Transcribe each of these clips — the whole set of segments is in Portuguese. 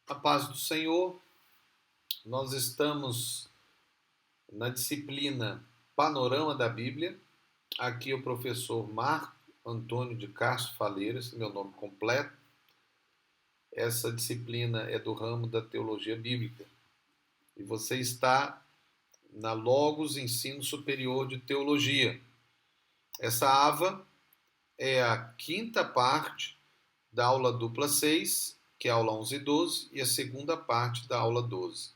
A paz do Senhor, nós estamos na disciplina Panorama da Bíblia. Aqui é o professor Marco Antônio de Castro Faleiras, meu nome completo. Essa disciplina é do ramo da Teologia Bíblica. E você está na Logos Ensino Superior de Teologia. Essa AVA é a quinta parte da aula dupla 6, que é a aula 11 e 12, e a segunda parte da aula 12.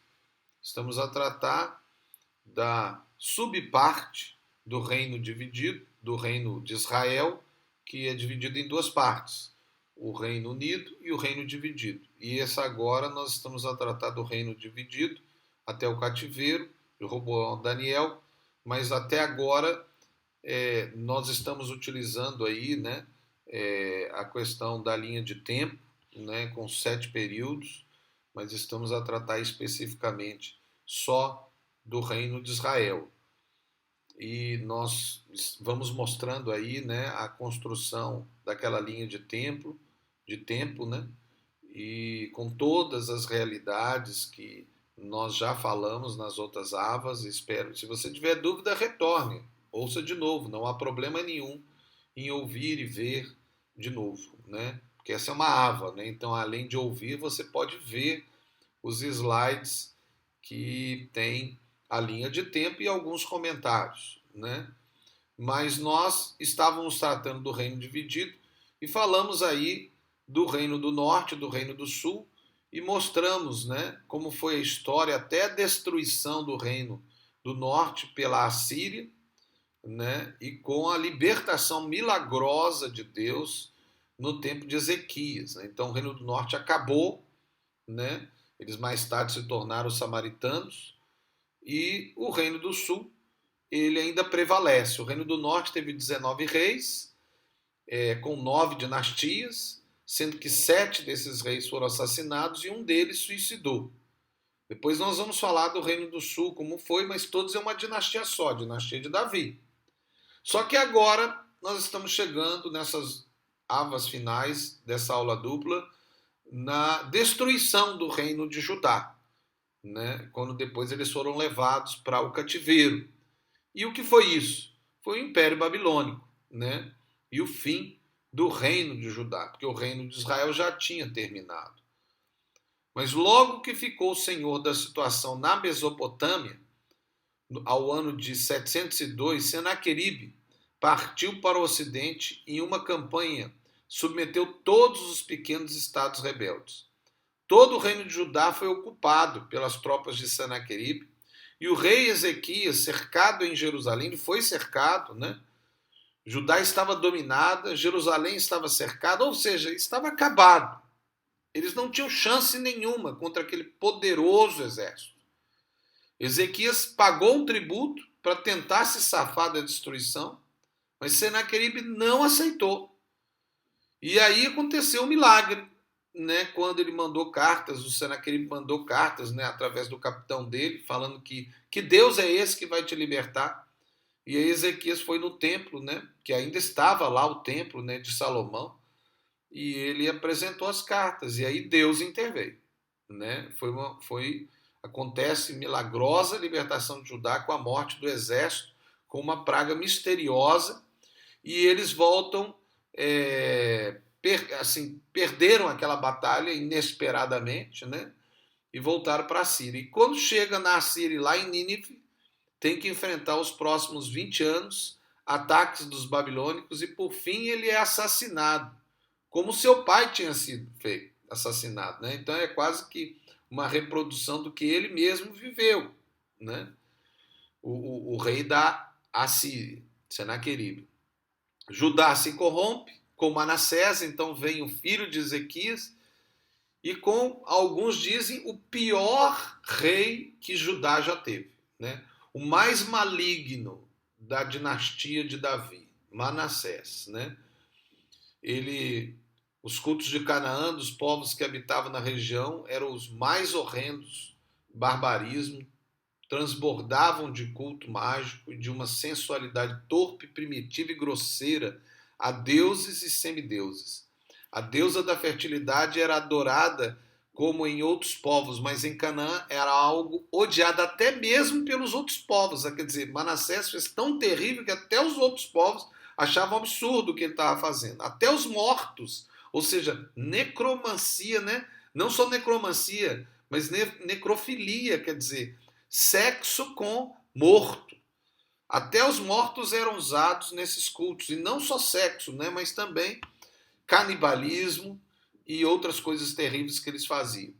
Estamos a tratar da subparte do reino dividido, do reino de Israel, que é dividido em duas partes, o Reino Unido e o Reino Dividido. E essa agora nós estamos a tratar do Reino Dividido até o cativeiro, de Roboão Daniel, mas até agora nós estamos utilizando aí, né, a questão da linha de tempo, né, com 7 períodos, mas estamos a tratar especificamente só do reino de Israel. E nós vamos mostrando aí, né, a construção daquela linha de tempo, né, e com todas as realidades que nós já falamos nas outras avas. Espero, se você tiver dúvida, retorne, ouça de novo, não há problema nenhum em ouvir e ver de novo, né? Porque essa é uma ava, né? Então, além de ouvir, você pode ver os slides que tem a linha de tempo e alguns comentários, né? Mas nós estávamos tratando do reino dividido e falamos aí do reino do norte, do reino do sul, e mostramos, né, como foi a história até a destruição do reino do norte pela Assíria, né, e com a libertação milagrosa de Deus no tempo de Ezequias, né? Então o reino do norte acabou, né? Eles mais tarde se tornaram samaritanos, e o reino do sul ele ainda prevalece. O reino do norte teve 19 reis, com 9 dinastias, sendo que 7 desses reis foram assassinados e um deles suicidou. Depois nós vamos falar do reino do sul, como foi, mas todos é uma dinastia só, a dinastia de Davi. Só que agora nós estamos chegando nessas avas finais dessa aula dupla, na destruição do reino de Judá, né? Quando depois eles foram levados para o cativeiro. E o que foi isso? Foi o Império Babilônico, né? E o fim do reino de Judá, porque o reino de Israel já tinha terminado. Mas logo que ficou o senhor da situação na Mesopotâmia, ao ano de 702, Senaqueribe partiu para o ocidente em uma campanha, submeteu todos os pequenos estados rebeldes. Todo o reino de Judá foi ocupado pelas tropas de Senaqueribe, e o rei Ezequias, cercado em Jerusalém, foi cercado, né? Judá estava dominada, Jerusalém estava cercada, ou seja, estava acabado. Eles não tinham chance nenhuma contra aquele poderoso exército. Ezequias pagou um tributo para tentar se safar da destruição, mas Senaqueribe não aceitou. E aí aconteceu um milagre, né? Quando ele mandou cartas, o Senaqueribe mandou cartas, né, através do capitão dele, falando que Deus é esse que vai te libertar. E aí Ezequias foi no templo, né, que ainda estava lá o templo, né, de Salomão, e ele apresentou as cartas, e aí Deus interveio, né? Acontece milagrosa libertação de Judá com a morte do exército, com uma praga misteriosa, e eles voltam, perderam aquela batalha inesperadamente, né? E voltaram para a Síria. E quando chega na Síria, lá em Nínive, tem que enfrentar os próximos 20 anos, ataques dos babilônicos, e por fim ele é assassinado, como seu pai tinha sido assassinado, né? Então é quase que uma reprodução do que ele mesmo viveu, né? O rei da Assíria, Senaqueribe. Judá se corrompe com Manassés, então vem o filho de Ezequias, e com, alguns dizem, o pior rei que Judá já teve, né? O mais maligno da dinastia de Davi, Manassés, né? Os cultos de Canaã, dos povos que habitavam na região, eram os mais horrendos, barbarismo, transbordavam de culto mágico e de uma sensualidade torpe, primitiva e grosseira a deuses e semideuses. A deusa da fertilidade era adorada como em outros povos, mas em Canaã era algo odiado até mesmo pelos outros povos. Quer dizer, Manassés fez tão terrível que até os outros povos achavam absurdo o que ele estava fazendo. Até os mortos, ou seja, necromancia, né? Não só necromancia, mas necrofilia, quer dizer, sexo com morto. Até os mortos eram usados nesses cultos, e não só sexo, né? Mas também canibalismo e outras coisas terríveis que eles faziam.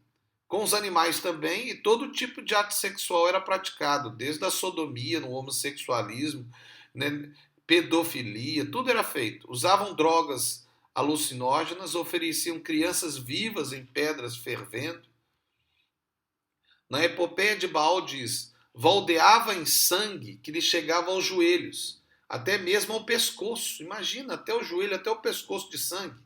Com os animais também, e todo tipo de ato sexual era praticado, desde a sodomia, no homossexualismo, né, pedofilia, tudo era feito. Usavam drogas alucinógenas, ofereciam crianças vivas em pedras fervendo. Na epopeia de Baal diz, voldeava em sangue que lhe chegava aos joelhos, até mesmo ao pescoço. Imagina, até o joelho, até o pescoço de sangue.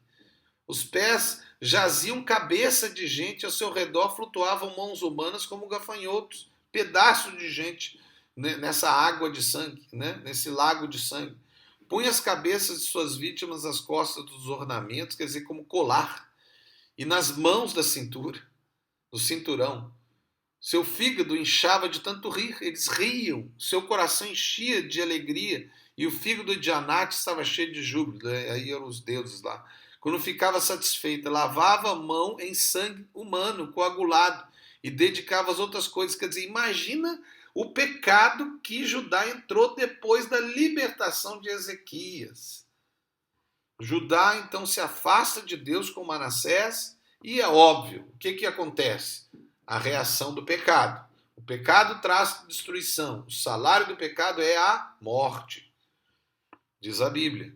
Os pés jaziam cabeça de gente, ao seu redor flutuavam mãos humanas como gafanhotos, pedaços de gente nessa água de sangue, né? Nesse lago de sangue. Punha as cabeças de suas vítimas às costas dos ornamentos, quer dizer, como colar, e nas mãos da cintura, do cinturão. Seu fígado inchava de tanto rir, eles riam, seu coração enchia de alegria, e o fígado de Anat estava cheio de júbilo, né? Aí eram os deuses lá. Quando ficava satisfeita, lavava a mão em sangue humano, coagulado, e dedicava às outras coisas. Quer dizer, imagina o pecado que Judá entrou depois da libertação de Ezequias. Judá, então, se afasta de Deus com Manassés, e é óbvio, o que acontece? A reação do pecado. O pecado traz destruição. O salário do pecado é a morte, diz a Bíblia.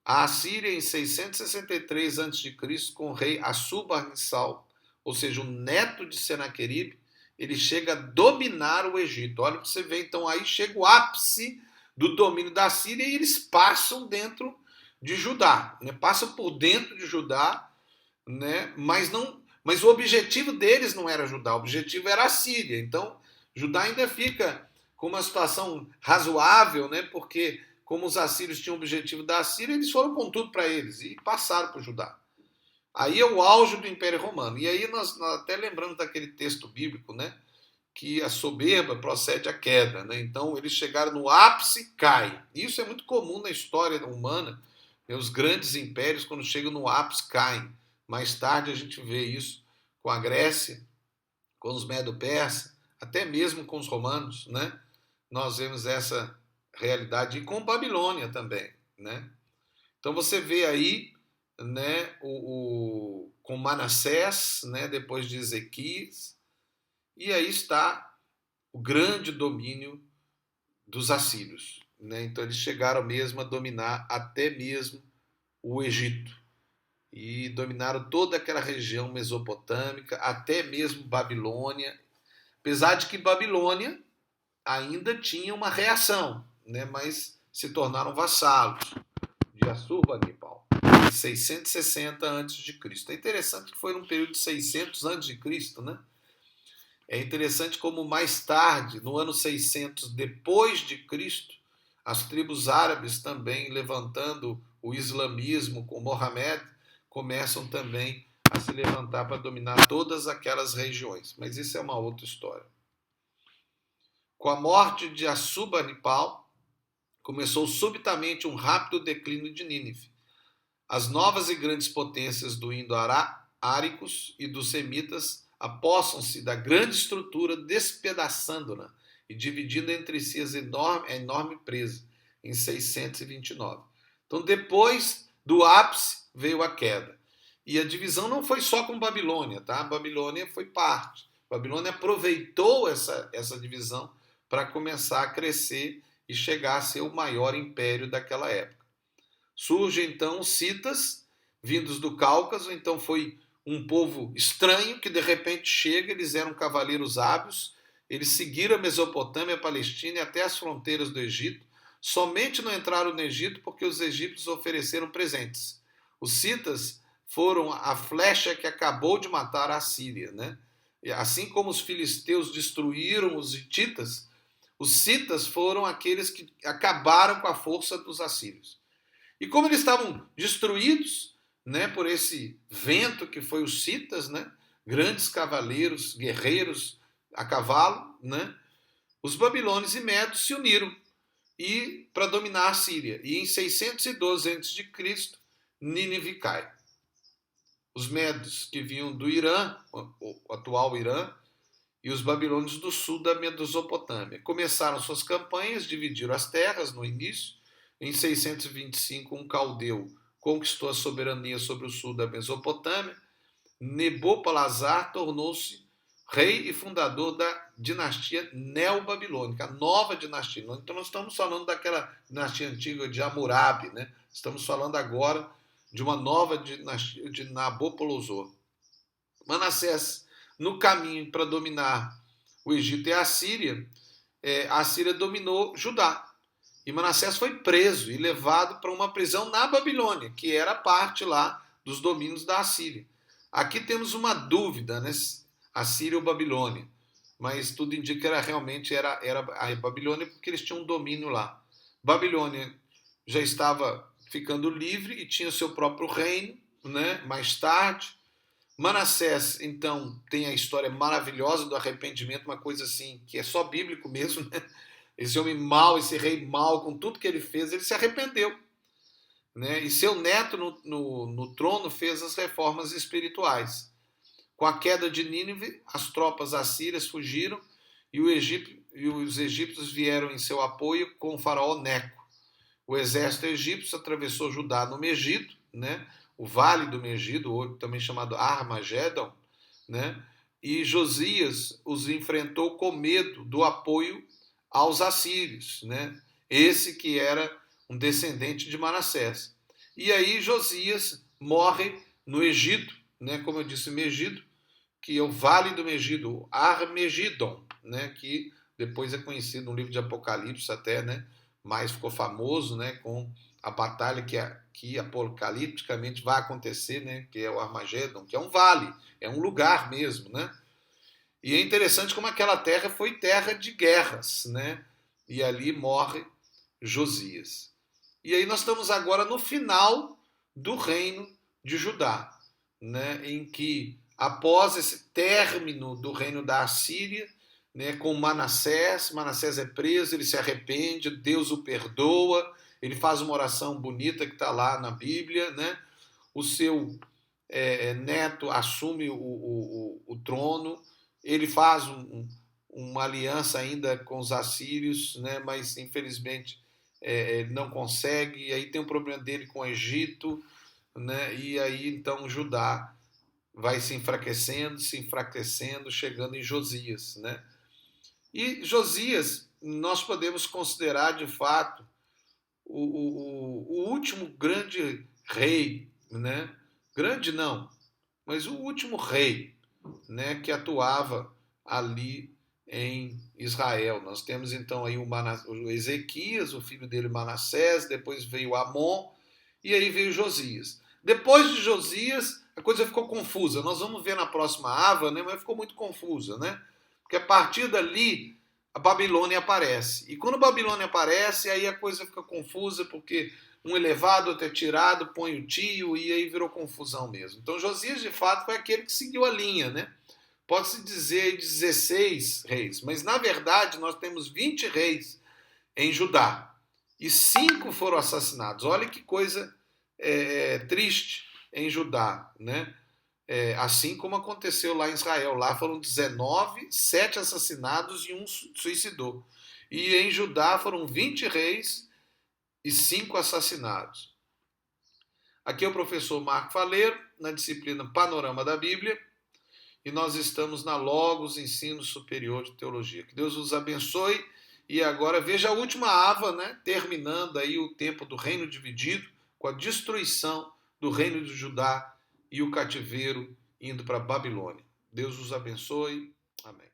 A Assíria, em 663 a.C., com o rei Assurbanipal, ou seja, o neto de Senaqueribe, ele chega a dominar o Egito. Olha para você ver, então aí chega o ápice do domínio da Síria e eles passam dentro de Judá, né? Passam por dentro de Judá, né? Mas o objetivo deles não era Judá, o objetivo era a Síria. Então, Judá ainda fica com uma situação razoável, né? Porque como os assírios tinham o objetivo da Síria, eles foram com tudo para eles e passaram para Judá. Aí é o auge do Império Romano. E aí nós até lembramos daquele texto bíblico, né? Que a soberba procede à queda, né? Então eles chegaram no ápice e caem. Isso é muito comum na história humana. Né? Os grandes impérios, quando chegam no ápice, caem. Mais tarde a gente vê isso com a Grécia, com os Medo-Persas, até mesmo com os romanos, né? Nós vemos essa realidade e com Babilônia também, né? Então você vê aí, né, com Manassés, né, depois de Ezequias, e aí está o grande domínio dos assírios, né? Então eles chegaram mesmo a dominar até mesmo o Egito e dominaram toda aquela região mesopotâmica, até mesmo Babilônia, apesar de que Babilônia ainda tinha uma reação, né? Mas se tornaram vassalos de Assurbanipal, em 660 a.C. É interessante que foi num período de 600 a.C., né? É interessante como mais tarde, no ano 600 depois de Cristo, as tribos árabes também levantando o islamismo com Mohammed, começam também a se levantar para dominar todas aquelas regiões. Mas isso é uma outra história. Com a morte de Assurbanipal, começou subitamente um rápido declínio de Nínive. As novas e grandes potências do Indo-Áricos e dos Semitas apossam-se da grande estrutura, despedaçando-na e dividindo entre si a enorme presa, em 629. Então, depois do ápice, veio a queda. E a divisão não foi só com Babilônia, tá? A Babilônia foi parte. A Babilônia aproveitou essa divisão para começar a crescer e chegar a ser o maior império daquela época. Surgem então os citas, vindos do Cáucaso, então foi um povo estranho que de repente chega, eles eram cavaleiros hábeis, eles seguiram a Mesopotâmia, a Palestina e até as fronteiras do Egito, somente não entraram no Egito porque os egípcios ofereceram presentes. Os citas foram a flecha que acabou de matar a Síria, né? E assim como os filisteus destruíram os hititas, os citas foram aqueles que acabaram com a força dos assírios. E como eles estavam destruídos, né, por esse vento que foi os citas, né, grandes cavaleiros, guerreiros a cavalo, né? Os babilônios e medos se uniram e para dominar a Síria. E em 612 a.C., Nínive cai. Os medos que vinham do Irã, o atual Irã, e os babilônios do sul da Mesopotâmia. Começaram suas campanhas, dividiram as terras no início. Em 625, um caldeu conquistou a soberania sobre o sul da Mesopotâmia. Nabopolassar tornou-se rei e fundador da dinastia neobabilônica, a nova dinastia. Então nós estamos falando daquela dinastia antiga de Hammurabi, né? Estamos falando agora de uma nova dinastia de Nabopolassar. Manassés, no caminho para dominar o Egito e a Síria dominou Judá. E Manassés foi preso e levado para uma prisão na Babilônia, que era parte lá dos domínios da Assíria. Aqui temos uma dúvida, né? Assíria ou Babilônia. Mas tudo indica que era a Babilônia porque eles tinham um domínio lá. Babilônia já estava ficando livre e tinha o seu próprio reino, né? Mais tarde. Manassés, então, tem a história maravilhosa do arrependimento, uma coisa assim, que é só bíblico mesmo, né? Esse homem mau, esse rei mau, com tudo que ele fez, ele se arrependeu. Né? E seu neto no trono fez as reformas espirituais. Com a queda de Nínive, as tropas assírias fugiram e os egípcios vieram em seu apoio com o faraó Neco. O exército egípcio atravessou Judá no Megido, né? O vale do Megido, também chamado Armagedon, né? E Josias os enfrentou com medo do apoio aos assírios, né? Esse que era um descendente de Manassés. E aí Josias morre no Egito, né? Como eu disse, Megido, que é o vale do Megido, Armagedon, né? Que depois é conhecido no livro de Apocalipse até, né? Mais ficou famoso, né? Com a batalha que apocalipticamente vai acontecer, né? Que é o Armagedon, que é um vale, é um lugar mesmo, né? E é interessante como aquela terra foi terra de guerras, né? E ali morre Josias. E aí nós estamos agora no final do reino de Judá, né? Em que após esse término do reino da Assíria, né, com Manassés é preso, ele se arrepende, Deus o perdoa, ele faz uma oração bonita que está lá na Bíblia, né? O seu neto assume o trono, ele faz uma aliança ainda com os assírios, né? Mas infelizmente ele não consegue, e aí tem um problema dele com o Egito, né? E aí então Judá vai se enfraquecendo, chegando em Josias, né? E Josias, nós podemos considerar de fato o último grande rei, né? Grande não, mas o último rei, né, que atuava ali em Israel. Nós temos então aí o Ezequias, o filho dele Manassés, depois veio Amon e aí veio Josias. Depois de Josias, a coisa ficou confusa. Nós vamos ver na próxima ava, né, mas ficou muito confusa, né? Porque a partir dali a Babilônia aparece. E quando a Babilônia aparece, aí a coisa fica confusa, porque um elevado até tirado põe o tio, e aí virou confusão mesmo. Então Josias, de fato, foi aquele que seguiu a linha, né? Pode-se dizer 16 reis, mas na verdade nós temos 20 reis em Judá e 5 foram assassinados. Olha que coisa triste em Judá, né? Assim como aconteceu lá em Israel. Lá foram 19, 7 assassinados e um suicidou. E em Judá foram 20 reis e 5 assassinados. Aqui é o professor Marco Faleiro, na disciplina Panorama da Bíblia, e nós estamos na Logos Ensino Superior de Teologia. Que Deus os abençoe. E agora veja a última ava, né? Terminando aí o tempo do reino dividido, com a destruição do reino de Judá e o cativeiro indo para a Babilônia. Deus os abençoe. Amém.